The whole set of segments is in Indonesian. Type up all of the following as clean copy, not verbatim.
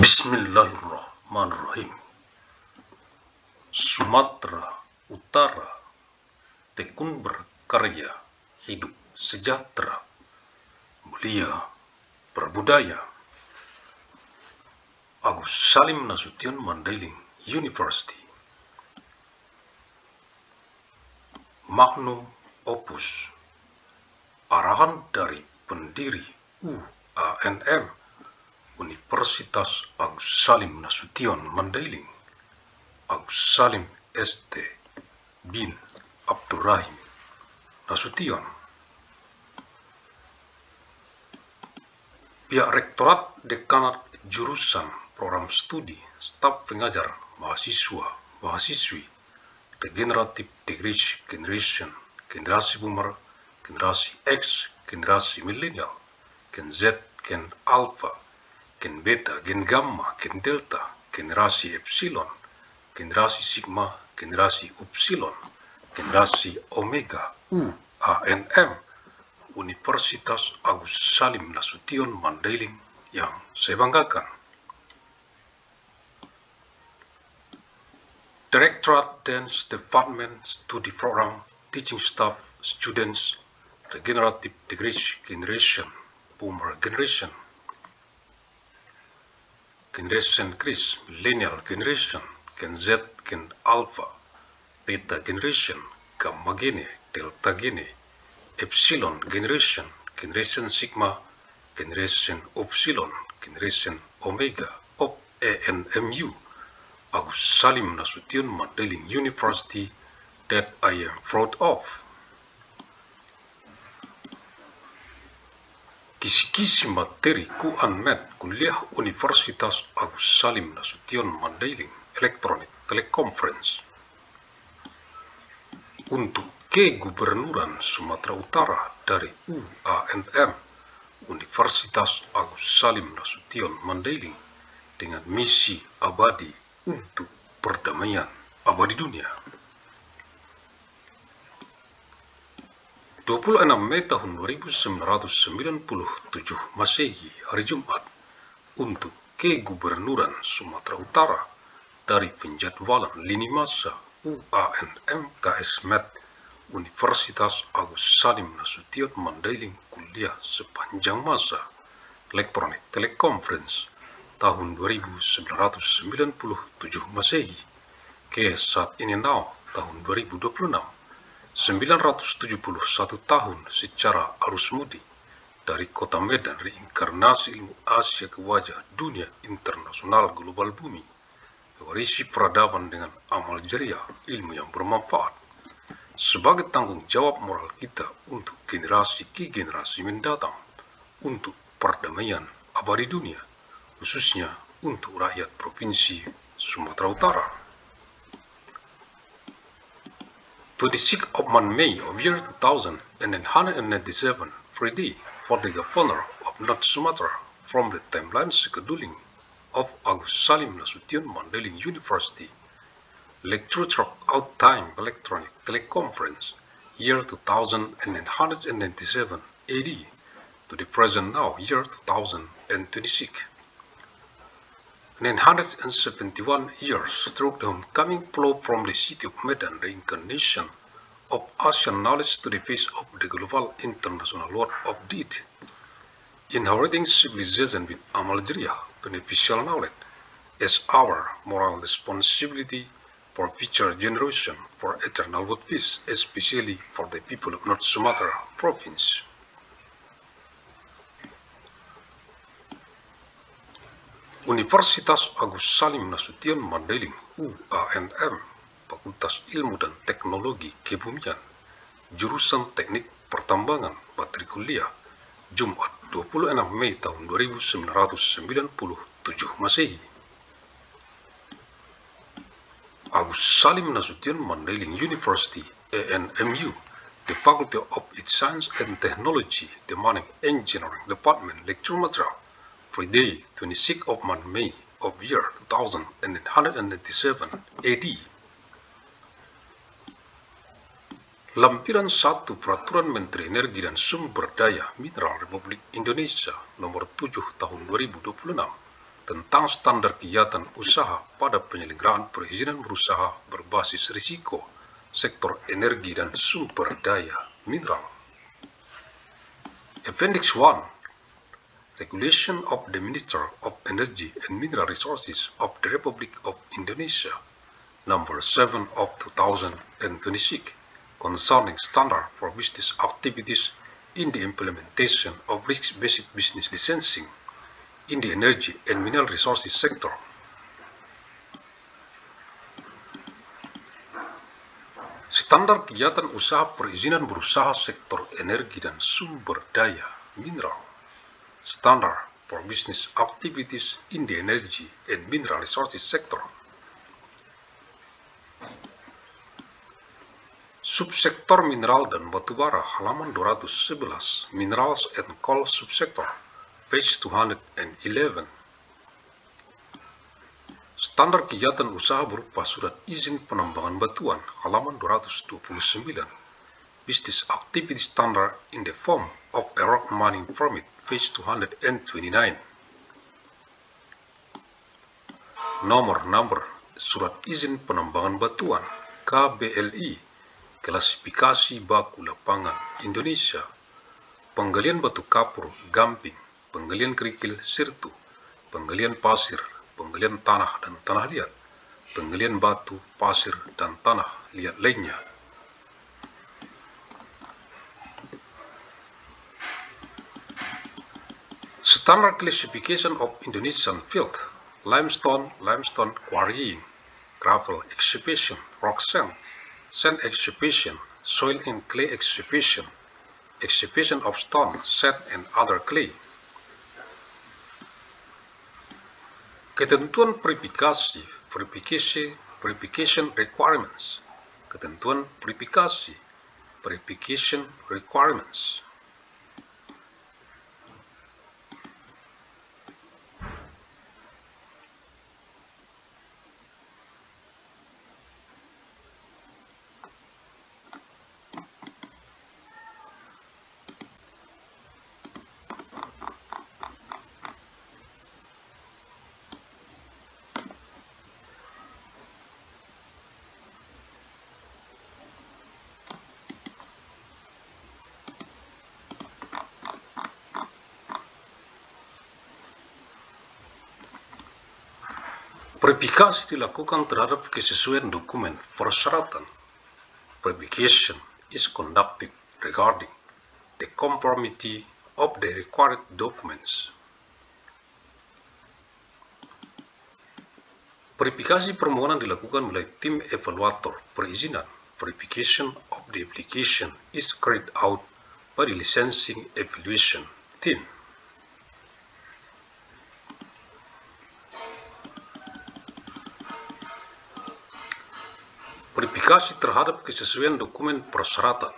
Bismillahirrahmanirrahim. Sumatera Utara, tekun berkarya, hidup sejahtera, mulia berbudaya. Agus Salim Nasution Mandailing University. Magnum Opus, arahan dari pendiri UANM, Universitas Agus Salim Nasution Mandailing, Agus Salim ST bin Abdurrahim Nasution. Pihak Rektorat Dekanat Jurusan Program Studi Staf Pengajar Mahasiswa Mahasiswi Regenerative Generation, Generasi Boomer, Generasi X, Generasi Milenial, Gen Z, Gen Alpha, Gen Beta, Gen Gamma, Gen Delta, Generasi Epsilon, Generasi Sigma, Generasi Upsilon, Generasi Omega, UANM, Universitas Agus Salim Nasution Mandailing yang saya banggakan. Directorate Dance Department Studi Program Teaching Staff Students Regenerative Generation, Boomer Generation, Generation Chris, Millennial Generation, Gen Z, Gen Alpha, Beta Generation, Gamma Gene, Delta Gene, Epsilon Generation, Generation Sigma, Generation Upsilon, Generation Omega of ANMU, Agus Salim Nasution Mandailing University that I am proud of. Kisi-kisi materi Ku-Anmed Kuliah Universitas Agus Salim Nasution Mandailing Electronic Teleconference untuk Kegubernuran Sumatera Utara dari UANM, Universitas Agus Salim Nasution Mandailing, dengan misi abadi untuk perdamaian abadi dunia. 26 Mei tahun 1997 Masehi, hari Jumat, untuk Kegubernuran Sumatera Utara dari penjadwalan lini masa UANM KS Med Universitas Agus Salim Nasution Mandailing kuliah sepanjang masa Electronic Teleconference tahun 1997 Masehi ke saat ini tahun 2026, 971 tahun secara arus mudik dari kota Medan, reinkarnasi ilmu Asia ke wajah dunia internasional global bumi, mewarisi peradaban dengan amal jariah, ilmu yang bermanfaat sebagai tanggung jawab moral kita untuk generasi ke generasi mendatang, untuk perdamaian abadi dunia, khususnya untuk rakyat Provinsi Sumatera Utara. 26 of May of year 2197, Friday, for the Governor of North Sumatra from the timeline scheduling of Agus Salim Nasution Mandailing University, lecture out time electronic teleconference, year 2997 AD to the present now, year 2026. 971 years through the homecoming flow from the city of Medan, the incarnation of Asian knowledge to the face of the global international world of deed, inheriting civilization with amal jariah, beneficial knowledge, as our moral responsibility for future generation, for eternal world peace, especially for the people of North Sumatra province. Universitas Agus Salim Nasution Mandailing UANM, Fakultas Ilmu dan Teknologi Kebumian, Jurusan Teknik Pertambangan, matrikuliah Jumat 26 Mei tahun 1997 Masehi. Agus Salim Nasution Mandailing University ANMU, the Faculty of Science and Technology, the Mining Engineering Department, lecture material, Friday, 26 of May of year 2197 AD. Lampiran 1 Peraturan Menteri Energi dan Sumber Daya Mineral Republik Indonesia Nomor 7 Tahun 2026 tentang standar kegiatan usaha pada penyelenggaraan perizinan berusaha berbasis risiko sektor energi dan sumber daya mineral. Appendix 1, Regulation of the Minister of Energy and Mineral Resources of the Republic of Indonesia, Number 7 of 2026, concerning standard for business activities in the implementation of risk-based business licensing in the energy and mineral resources sector. Standar kegiatan usaha perizinan berusaha sektor energi dan sumber daya mineral. Standard for business activities in the energy and mineral resources sector. Subsektor mineral dan batubara halaman 211, Minerals and Coal Subsector, page 211. Standar kegiatan usaha berupa surat izin penambangan batuan halaman 229, Business Activity Standard in the form of a rock mining permit, page 229. Nomor surat izin penambangan batuan KBLI, klasifikasi baku lapangan Indonesia, penggalian batu kapur, gamping, penggalian kerikil, sirtu, penggalian pasir, penggalian tanah dan tanah liat, penggalian batu, pasir, dan tanah liat lainnya. Standard Classification of Indonesian Field, limestone quarrying, gravel excavation, rock sand excavation, soil and clay excavation, excavation of stone, sand, and other clay. Ketentuan verifikasi, verification requirements. Ketentuan verifikasi, verification requirements. Verifikasi dilakukan terhadap kesesuaian dokumen persyaratan. Verification is conducted regarding the conformity of the required documents. Verifikasi permohonan dilakukan oleh tim evaluator perizinan. Verification of the application is carried out by the licensing evaluation team. Verifikasi terhadap kesesuaian dokumen persyaratan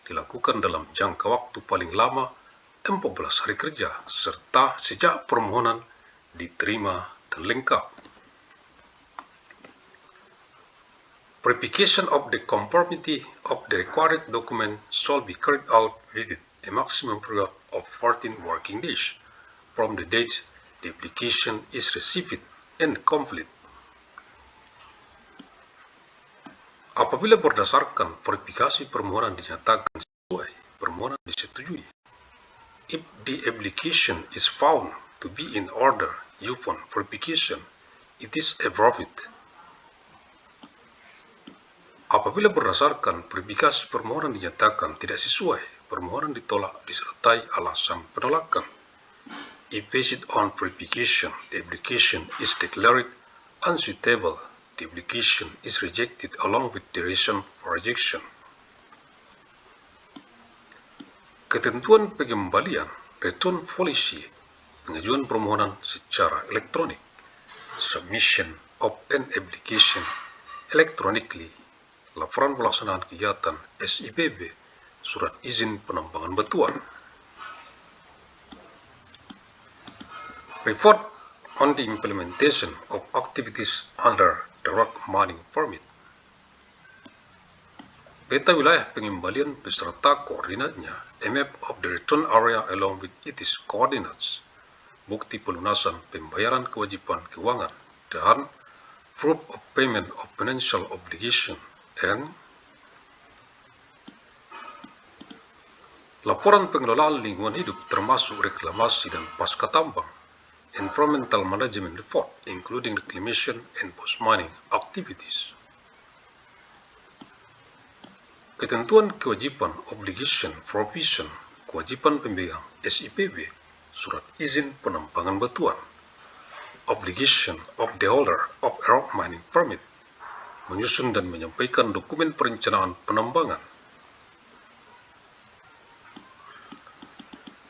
dilakukan dalam jangka waktu paling lama 14 hari kerja serta sejak permohonan diterima dan lengkap. Verification of the conformity of the required document shall be carried out within a maximum period of 14 working days from the date the application is received and complete. Apabila berdasarkan verifikasi permohonan dinyatakan sesuai, permohonan disetujui. If the application is found to be in order upon verification, it is approved. Apabila berdasarkan verifikasi permohonan dinyatakan tidak sesuai, permohonan ditolak disertai alasan penolakan. If based on verification, the application is declared unsuitable, the application is rejected along with the reason for rejection. Ketentuan pengembalian, return policy, pengajuan permohonan secara elektronik, submission of an application electronically, laporan pelaksanaan kegiatan SIBB, surat izin penambangan batuan. Report on the implementation of activities under the rock mining permit. Peta wilayah pengembalian beserta koordinatnya, a map of the return area along with its coordinates. bukti pelunasan pembayaran kewajiban keuangan, dan proof of payment of financial obligation, and laporan pengelolaan lingkungan hidup termasuk reklamasi dan pasca tambang, environmental management report including reclamation and post-mining activities. Ketentuan kewajiban obligation provision, kewajiban pemegang SIPB, surat izin penambangan batuan, obligation of the holder of a rock mining permit, menyusun dan menyampaikan dokumen perencanaan penambangan,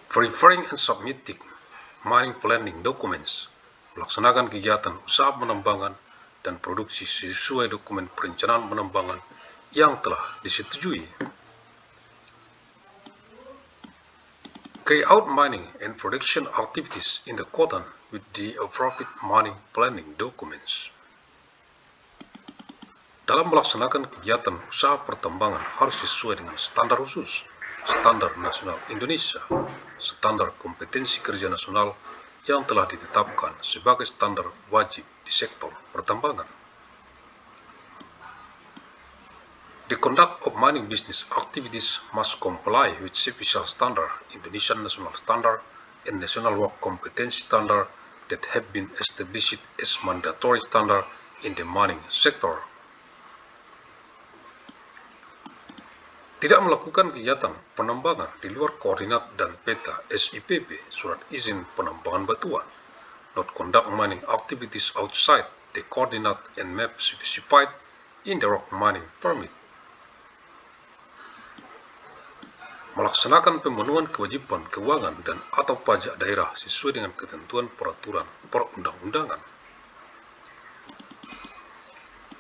preparing and submitting mining planning documents, melaksanakan kegiatan usaha penambangan dan produksi sesuai dokumen perencanaan penambangan yang telah disetujui. Carry out mining and production activities in accordance with the appropriate mining planning documents. Dalam melaksanakan kegiatan usaha pertambangan harus sesuai dengan standar khusus, standar nasional Indonesia, standar kompetensi kerja nasional yang telah ditetapkan sebagai standar wajib di sektor pertambangan. The conduct of mining business activities must comply with special standard, Indonesian national standard, and national work competency standard that have been established as mandatory standard in the mining sector. Tidak melakukan kegiatan penambangan di luar koordinat dan peta SIPB, surat izin penambangan batuan. Not conduct mining activities outside the coordinate and map specified in the rock mining permit. Melaksanakan pemenuhan kewajiban keuangan dan atau pajak daerah sesuai dengan ketentuan peraturan perundang-undangan.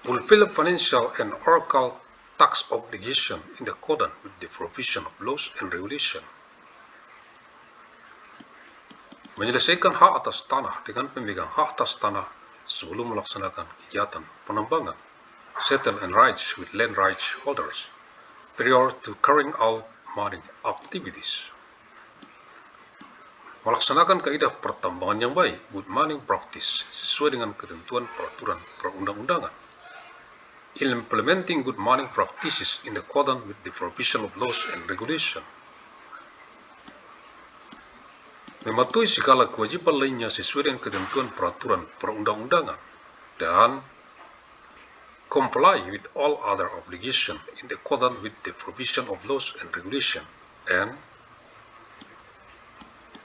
Fulfill financial and oracle tax obligation in accordance with the provision of laws and regulation. Menyelesaikan hak atas tanah dengan pemegang hak atas tanah sebelum melaksanakan kegiatan penambangan. Settle and rights with land rights holders prior to carrying out mining activities. Melaksanakan kaidah pertambangan yang baik, good mining practice, sesuai dengan ketentuan peraturan perundang-undangan. Implementing good mining practices in accordance with the provision of laws and regulation. Mematuhi segala kewajiban lainnya sesuai dengan ketentuan peraturan perundang-undangan, dan comply with all other obligations in accordance with the provision of laws and regulation, and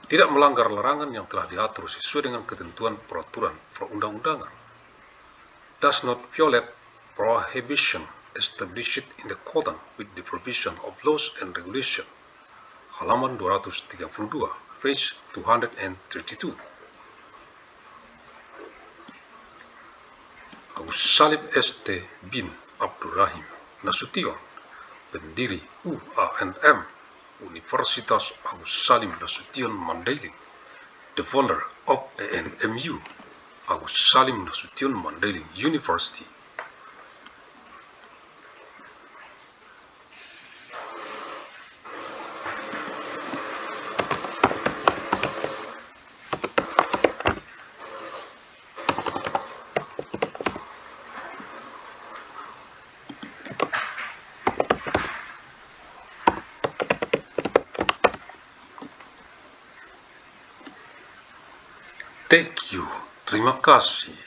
tidak melanggar larangan yang telah diatur sesuai dengan ketentuan peraturan perundang-undangan. Does not violate prohibition established in accordance with the provision of laws and regulation. Halaman 232, page 232. Agus Salim ST bin Abdurrahim Nasution, pendiri UANM, Universitas Agus Salim Nasution Mandailing, the founder of ANMU, Agus Salim Nasution Mandailing University. Thank you. Terima kasih.